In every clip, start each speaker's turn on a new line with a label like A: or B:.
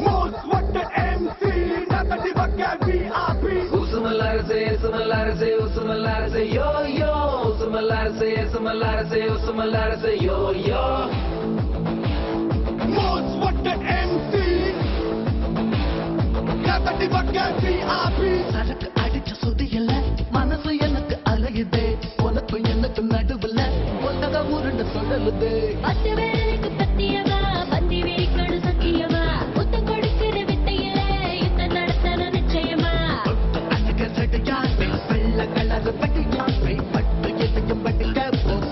A: Most wanted MC, nada de vaca VIP.
B: Usumalarse, yo yo. Usumalarse, yo yo.
A: Most wanted MC, nada de vaca VIP.
C: சரக்கு அடிச்ச சுதியல மனசு எனக்கு அலையுதே உனக்கு எனக்கு நடுவுல ஒத்தக உருண்டு சொல்லலுதே
D: பத்து வேலைக்கு பத்தியவா பந்தி விரிக்கடு சத்தியவா புத்தம் கொடுக்கிற வித்தையில இந்த நடத்தன நிச்சயமா
C: அழக சடையா வெள்ள கலர் பட்டியா பட்டு எதையும் பட்டிக்க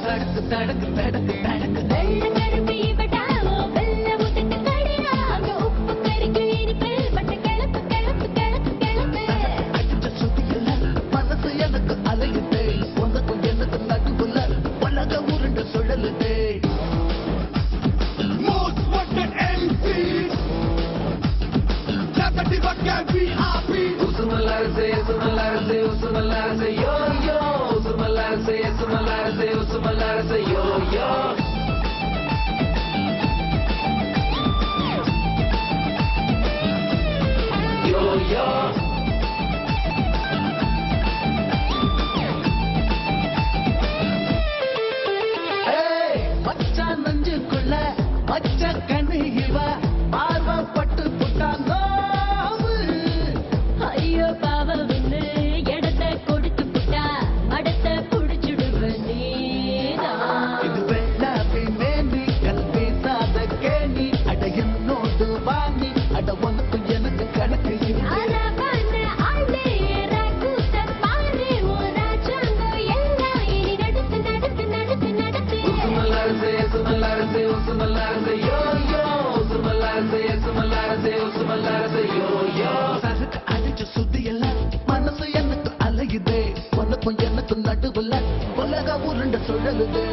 C: தடக்கு தடக்கு தடக்கு தடக்கு
D: வெள்ள கருப்பு இவடாவோ வெள்ள முத்தட்டு கடையா அங்க உப்பு கறிக்கு இனிப்பு பட்டு கிளப்பு கிளப்பு கிளப்பு கிளப்பு
C: அடிச்ச சுதியல மனசு எனக்கு அலையுதே உனக்கு எனக்கு நடுவுல உலக உருண்டு சொல்லலுதே
A: Most wanted MC, nada de vaca VIP.
B: Usumalarse, yo yo. Usumalarse, yo yo. Yo yo.
C: பச்சா நஞ்சுக்குள்ள பச்சை கண்ணு இவ பார்வப்பட்டு புட்டாங்க
D: ஐயோ பாவம்னு இடத்த கொடுத்து புட்டா மடத்த புடிச்சுடுவ நீதான்
C: இது வெள்ளாப்பி மேனி கல் பேசாத கேணி அட என்னோடு வாணி அட உனக்கு எனக்கு கணக்கு இருக்கு
D: அரபன ஆளே ரகுத பாரு ஓராஜாங்க எல்லாம் இனி நடத்து நடத்து நடத்து நடத்து
B: Usumalarse, yo yo. Usumalarse, yo yo.
C: சரக்கு அடிச்ச சுத்தியல மனசு எனக்கு அலையுதே உனக்கும் எனக்கு நடுவுல உலக உருண்ட சுழலுதே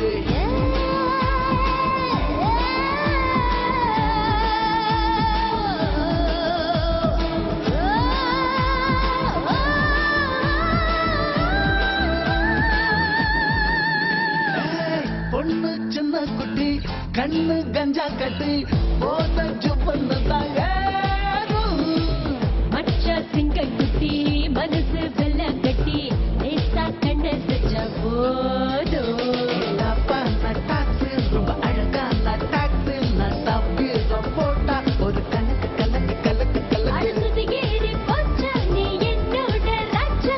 C: பொண்ணு சின்ன குட்டி கண்ணு கஞ்சா கட்டி போத ஜுவன்னு தாங்க
D: மச்ச சிங்க குட்டி மனசு வெள்ள கட்டி லேசா கண்ண செஞ்ச போதும்
C: ரொம்ப அழகான டாக்ஸி நான் தப்பிரம் போட்டா ஒரு கணக்கு கலக்கு கலக்கு கலக்கு
D: அடுத்தது ஏறி போச்சா நீ என்னோட ராஜா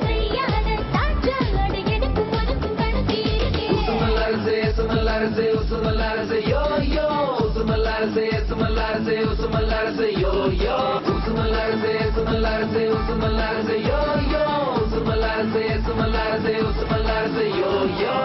D: செய்யாத தாஜா அட எனக்கு உனக்கும் கணக்கு இருக்கு
B: Usumalarse, yo yo. Usumalarse, yo yo. Usumalarse, yo yo. Usumalarse, yo yo.